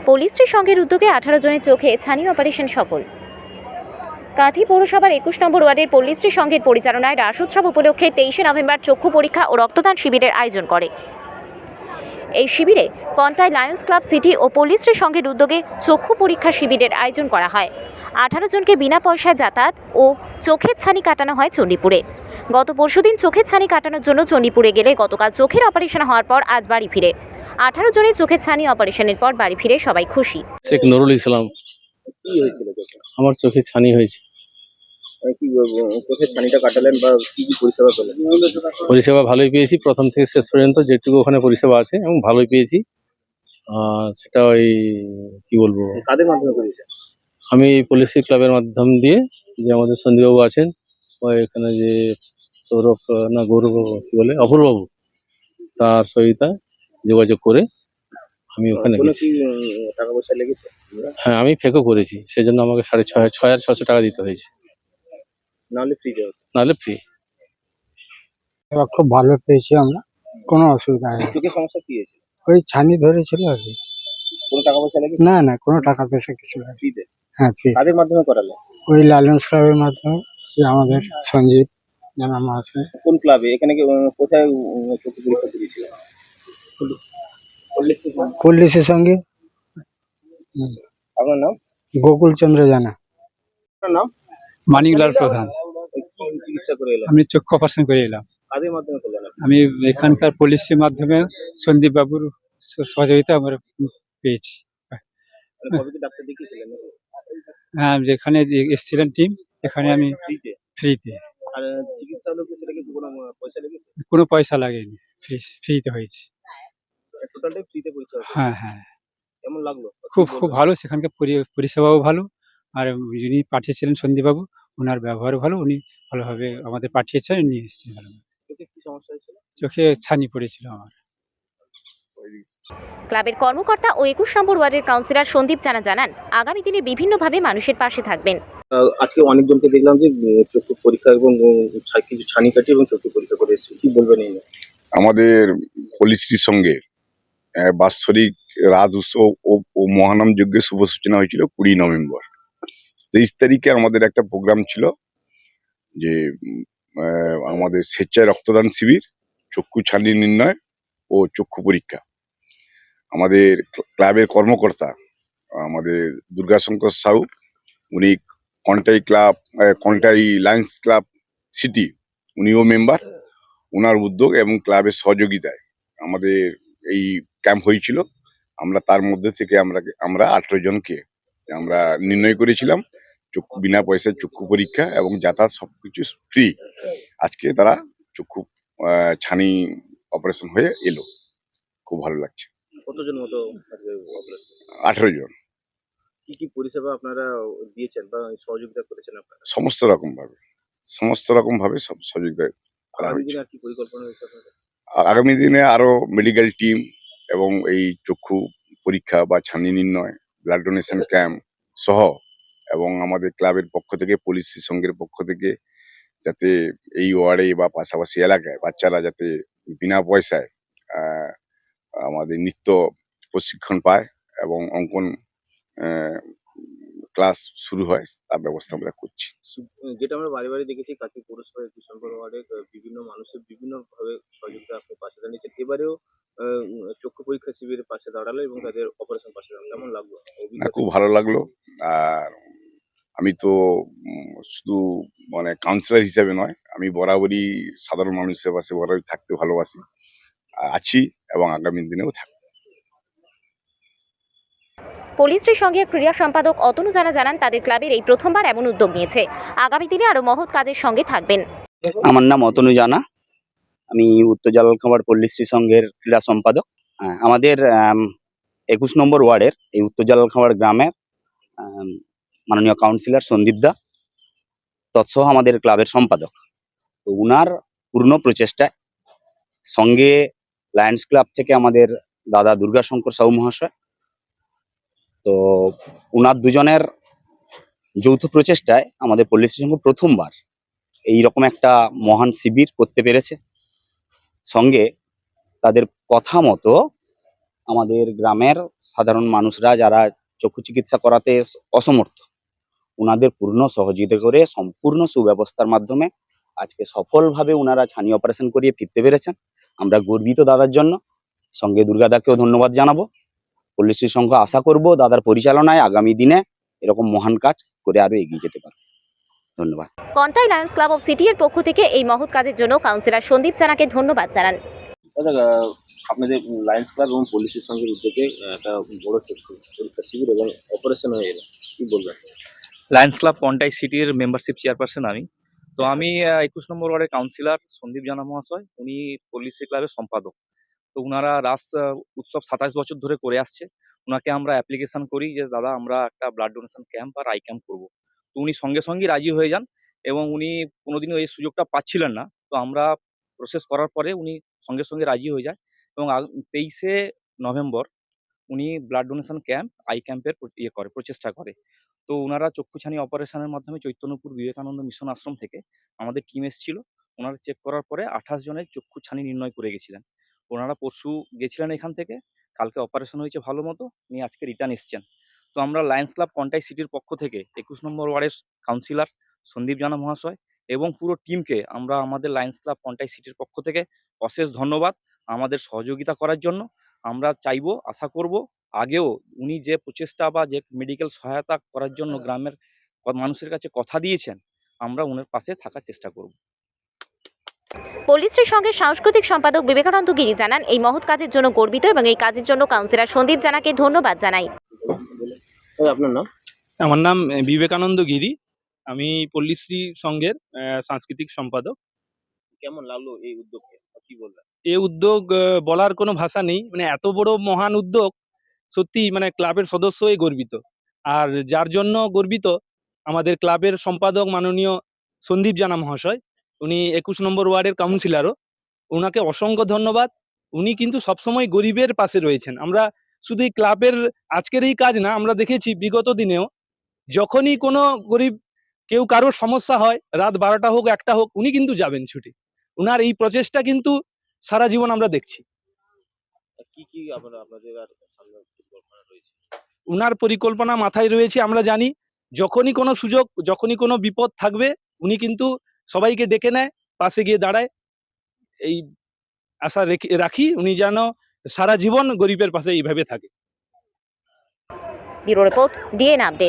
পুলিশের সঙ্গে উদ্যোগে 18 জনের চোখে ছানি অপারেশন সফল। কাঁথি পৌরসভার 21 নম্বর ওয়ার্ডের পুলিশের সঙ্গের পরিচালনায় রাস উৎসব উপলক্ষে 23 নভেম্বর চক্ষু পরীক্ষা ও রক্তদান শিবিরের আয়োজন করে। এই শিবিরে কন্টাই লায়ন্স ক্লাব সিটি ও পুলিশের সঙ্গের উদ্যোগে চক্ষু পরীক্ষা শিবিরের আয়োজন করা হয়। 18 জনকে বিনা পয়সায় যাতায়াত ও চোখের ছানি কাটানো হয় চণ্ডীপুরে। গত পরশুদিন চোখের ছানি কাটানোর জন্য চণ্ডীপুরে গেলে গতকাল চোখের অপারেশন হওয়ার পর আজ বাড়ি ফিরে। 18 জনের চোখের ছানি অপারেশনের পর বাড়ি ফিরে সবাই খুশি। শেখ নুরুল ইসলাম। কি হয়েছিল চোখে? আমার চোখে ছানি হয়েছে। কি চোখের ছানিটা কাটালেন বা কি পরিষেবা পেলেন? পরিষেবা ভালোই পেয়েছি, প্রথম থেকে শেষ পর্যন্ত যেটুকু ওখানে পরিষেবা আছে এবং ভালোই পেয়েছি। সেটা ওই কি বলবো, কাদের মাধ্যমে করেছেন? আমি পলিসি ক্লাবের মাধ্যম দিয়ে, যে আমাদের সন্দীপবাবু আছেন, ওই এখানে যে সৌরভ না গৌরব কি বলে অপূর্ববাবু, তার সহিতা যোগাযোগ করে আমি ওখানে গেছি। টাকা পয়সা লেগেছে? হ্যাঁ, আমি ফেকও করেছি, সেজন্য আমাকে 6,500 টাকা দিতে হয়েছে, নাহলে ফ্রি যাবে, নাহলে ফ্রি। এবার খুব ভালো পেয়েছি আমরা, কোনো অসুবিধা হয়নি। চোখের সমস্যা কি হয়েছে? ওই ছানি ধরেছিল আর কি। কোনো টাকা পয়সা লেগেছে? না না, কোনো টাকা পয়সা কিছু না। ফ্রিতে? হ্যাঁ, ফ্রি। কাদের মাধ্যমে করালেন? ওই লায়ন্স ক্লাবের মাধ্যমে, ওই আমাদের সঞ্জীব নাম আছে। কোন ক্লাবে? এখানে কি কোথায় চোখ পরীক্ষা করেছিলেন? পুলিশের সঙ্গে। আপনার নাম? গোকুল চন্দ্র জানা। আপনার নাম? মানিকলাল প্রধান। কি চিকিৎসা করে এলেন? আমি চক্ষু অপারেশন করে এলাম। কাদের মাধ্যমে করলেন? আমি এখানকার পুলিশের মাধ্যমে সন্দীপ বাবুর সহযোগিতা আমরা পেয়েছি। কবে কি ডাক্তার দেখিয়েছিলেন? হ্যাঁ, যেখানে এসছিলেন টিম, এখানে আমি ফ্রিতে? ফ্রিতে। আর চিকিৎসা হলো কি, সেটা কি কোনো পয়সা লেগেছে? কোনো পয়সা লাগেনি, ফ্রিতে হয়েছে। টোটালটাই ফ্রিতে পরিষেবা? হ্যাঁ হ্যাঁ, কেমন লাগলো? খুব ভালো। সেখানকার পরিষেবাও ভালো। আর যিনি পাঠিয়েছিলেন সন্দীপবাবু, ওনার ব্যবহারও ভালো। উনি ভালোভাবে আমাদের পাঠিয়েছেন, নিয়ে এসেছেন ভালো। চোখে কি সমস্যা হয়েছিল? চোখে ছানি পড়েছিল আমার। ক্লাবের কর্মকর্তা ও 21 নম্বর ওয়ার্ডের কাউন্সিলর সন্দীপ জানা জানান, আগামী দিনে বিভিন্নভাবে মানুষের পাশে থাকবেন। আজকে অনেকজনকে দেখলাম যে চক্ষু পরীক্ষা এবং কিছু ছানি কাটি এবং চক্ষু পরীক্ষা করে এসেছে, কি বলবেন এই নিয়ে? আমাদের পলিসির সঙ্গে বাৎসরিক রাজ উৎসব ও মহানাম যজ্ঞের শুভ সূচনা হয়েছিল 20 নভেম্বর। 23 তারিখে আমাদের একটা প্রোগ্রাম ছিল, যে আমাদের স্বেচ্ছায় রক্তদান শিবির, চক্ষু ছানি নির্ণয় ও চক্ষু পরীক্ষা। আমাদের ক্লাবের কর্মকর্তা আমাদের দুর্গাশঙ্কর সাউ, উনি কন্টাই লায়ন্স ক্লাব সিটি, উনিও মেম্বার। ওনার উদ্যোগ এবং ক্লাবের সহযোগিতায় আমাদের এই ক্যাম্প হয়েছিল। আমরা তার মধ্যে থেকে আমরা 18 জনকে আমরা নির্ণয় করেছিলাম বিনা পয়সায় চক্ষু পরীক্ষা এবং যাতায়াত সবকিছু ফ্রি। আজকে তারা চক্ষু ছানি অপারেশন হয়ে এলো, খুব ভালো লাগছে। কতজন মতো? 18 জন। কি পরিষেবা আপনারা দিয়েছেন বা সহযোগিতা করেছেন আপনারা? সমস্ত রকম ভাবে সব সহযোগিতা করা হয়েছে। আর কি পরিকল্পনা রয়েছে আপনাদের? আগামী দিনে আরো মেডিকেল টিম এবং এই চক্ষু পরীক্ষা বা ছানি নির্ণয়, ব্লাড ডোনেশন ক্যাম্প সহ, এবং আমাদের ক্লাবের পক্ষ থেকে, পুলিশের সঙ্গের পক্ষ থেকে, যাতে এই ওয়ার্ডে বা পাশাপাশি এলাকায় বাচ্চারা যাতে বিনা পয়সায় আমাদের নৃত্য প্রশিক্ষণ পায় এবং অঙ্কন ক্লাস শুরু হয়, তার ব্যবস্থা আমরা করছি। যেটা আমরা বাড়ি বাড়ি দেখেছি, কাঁথি পৌরসভার 21 নম্বর ওয়ার্ডে বিভিন্ন মানুষের বিভিন্ন ভাবে সহযোগিতা আপনি পাশে দাঁড়িয়েছেন। এবারেও চক্ষু পরীক্ষা শিবিরের পাশে দাঁড়ালো এবং তাদের অপারেশন পাশে দাঁড়ালো, কেমন লাগলো? খুব ভালো লাগলো। আর আমি তো শুধু কাউন্সিলর হিসেবে নয়, আমি বরাবরই সাধারণ মানুষের পাশে বরাবরই থাকতে ভালোবাসি, আছি এবং আগামী দিনেও থাকবো। পুলিশের সঙ্গে ক্রীড়া সম্পাদক অতনু জানা জানান, তাদের ক্লাবের এই প্রথমবার এমন উদ্যোগ নিয়েছে। আগামী দিনে আরো মহৎ কাজের সঙ্গে থাকবেন। আমার নাম অতনু জানা, আমি উত্তর জালালখামার পল্লীশ্রী সংঘের ক্রীড়া সম্পাদক। আমাদের 21 নম্বর ওয়ার্ডের এই উত্তর জালালখামার গ্রামের মাননীয় কাউন্সিলর সন্দীপ দা, তৎসহ আমাদের ক্লাবের সম্পাদক, তো উনার পূর্ণ প্রচেষ্টায়, সঙ্গে লায়ন্স ক্লাব থেকে আমাদের দাদা দুর্গাশঙ্কর সাউ মহাশয়, তো উনার দুজনের যৌথ প্রচেষ্টায় আমাদের পল্লীশ্রী সংঘ প্রথমবার এইরকম একটা মহান শিবির করতে পেরেছে। সঙ্গে তাদের কথা মতো আমাদের গ্রামের সাধারণ মানুষরা যারা চক্ষু চিকিৎসা করাতে অসমর্থ, ওনাদের পূর্ণ সহযোগিতা করে সম্পূর্ণ সুব্যবস্থার মাধ্যমে আজকে সফলভাবে ওনারা ছানি অপারেশন করিয়ে ফিরতে পেরেছেন। আমরা গর্বিত দাদার জন্য। সঙ্গে দুর্গাদাকেও ধন্যবাদ জানাবো। পল্লীশ্রী সংঘ আশা করব দাদার পরিচালনায় আগামী দিনে এরকম মহান কাজ করে আরো এগিয়ে যেতে পারবে। ধন্যবাদ। Contai Lions club of city এর পক্ষ থেকে এই মহৎ কাজের জন্য কাউন্সিলর সন্দীপ জানাকে ধন্যবাদ জানান। দাদা, আপনাদের লায়ন্স ক্লাব এবং পলিসির সঙ্গে উদ্যোগে একটা বড় চক্ষু পরীক্ষা শিবির এবং অপারেশন হয়ে এলো, কি বলবেন? লায়ন্স ক্লাব কন্টাই সিটির মেম্বারশিপ চেয়ারপারসন আমি। তো আমি 21 নম্বর ওয়ার্ডের কাউন্সিলর সন্দীপ জানা মহাশয়, উনি পল্লীশ্রী ক্লাবের সম্পাদক। তো ওনারা রাস উৎসব 27 বছর ধরে করে আসছে। ওনাকে আমরা অ্যাপ্লিকেশন করি যে দাদা আমরা একটা ব্লাড ডোনেশন ক্যাম্প আর আই ক্যাম্প করবো। তো উনি সঙ্গে সঙ্গেই রাজি হয়ে যান এবং উনি কোনোদিনও এই সুযোগটা পাচ্ছিলেন না। তো আমরা প্রসেস করার পরে উনি সঙ্গে সঙ্গে রাজি হয়ে যায় এবং 23শে নভেম্বর উনি ব্লাড ডোনেশন ক্যাম্প আই ক্যাম্পের প্রচেষ্টা করে। তো ওনারা চক্ষুছানি অপারেশনের মাধ্যমে চৈতন্যপুর বিবেকানন্দ মিশন আশ্রম থেকে আমাদের টিম এসেছিল। ওনারা চেক করার পরে 28 জনের চক্ষুছানি নির্ণয় করে গেছিলেন। ওনারা পরশু গেছিলেন এখান থেকে, কালকে অপারেশন হয়েছে ভালো মতো, উনি আজকে রিটার্ন এসছেন। তো আমরা লায়ন্স ক্লাব কন্টাই সিটির পক্ষ থেকে 21 নম্বর ওয়ার্ডের কাউন্সিলর সন্দীপ জানা মহাশয় এবং পুরো টিমকে আমরা আমাদের লায়ন্স ক্লাব কন্টাই সিটির পক্ষ থেকে অশেষ ধন্যবাদ আমাদের সহযোগিতা করার জন্য। আমরা চাইবো, আশা করব আগেও উনি যে প্রচেষ্টা বা যে মেডিকেল সহায়তা করার জন্য গ্রামের মানুষের কাছে কথা দিয়েছেন, আমরা ওনার পাশে থাকার চেষ্টা করব। পল্লীশ্রী সংঘের সাংস্কৃতিক সম্পাদক বিবেকানন্দ গিরি জানান এই মহৎ কাজের জন্য গর্বিত এবং এই কাজের জন্য কাউন্সিলর সন্দীপ জানাকে ধন্যবাদ জানাই। দাদা, আপনার নাম? আমার নাম বিবেকানন্দ গিরি। আমি পল্লীশ্রী সংঘের সাংস্কৃতিক সম্পাদক। কেমন লাগলো এই উদ্যোগকে, কি বলবেন? এই উদ্যোগ বলার কোনো ভাষা নেই, মানে এত বড় মহান উদ্যোগ, সত্যি মানে ক্লাবের সদস্যই গর্বিত। আর যার জন্য গর্বিত আমাদের ক্লাবের সম্পাদক মাননীয় সন্দীপ জানা মহাশয়, উনি 21 নম্বর ওয়ার্ডের কাউন্সিলরও। ওনাকে অসংখ্য ধন্যবাদ। উনি কিন্তু সবসময় গরিবের পাশে রয়েছেন। আমরা শুধু এই ক্লাবের আজকের এই কাজ না, আমরা দেখেছি বিগত দিনেও যখনই কোনো গরিব কেউ কারোর সমস্যা হয়, রাত 12টা হোক 1টা হোক, উনি কিন্তু যাবেন ছুটে। উনার এই প্রচেষ্টা কিন্তু সারা জীবন আমরা দেখছি। কি আপনাদের আর সামনে পরিকল্পনা রয়েছে? উনার পরিকল্পনা মাথায় রয়েছে, আমরা জানি যখনই কোনো সুযোগ, যখনই কোনো বিপদ থাকবে, উনি কিন্তু সবাইকে ডেকে নেয়, পাশে গিয়ে দাঁড়ায়। এই আশা রাখি উনি যেন সারা জীবন গরিবের পাশে এইভাবে থাকে। Bureau report, DN update.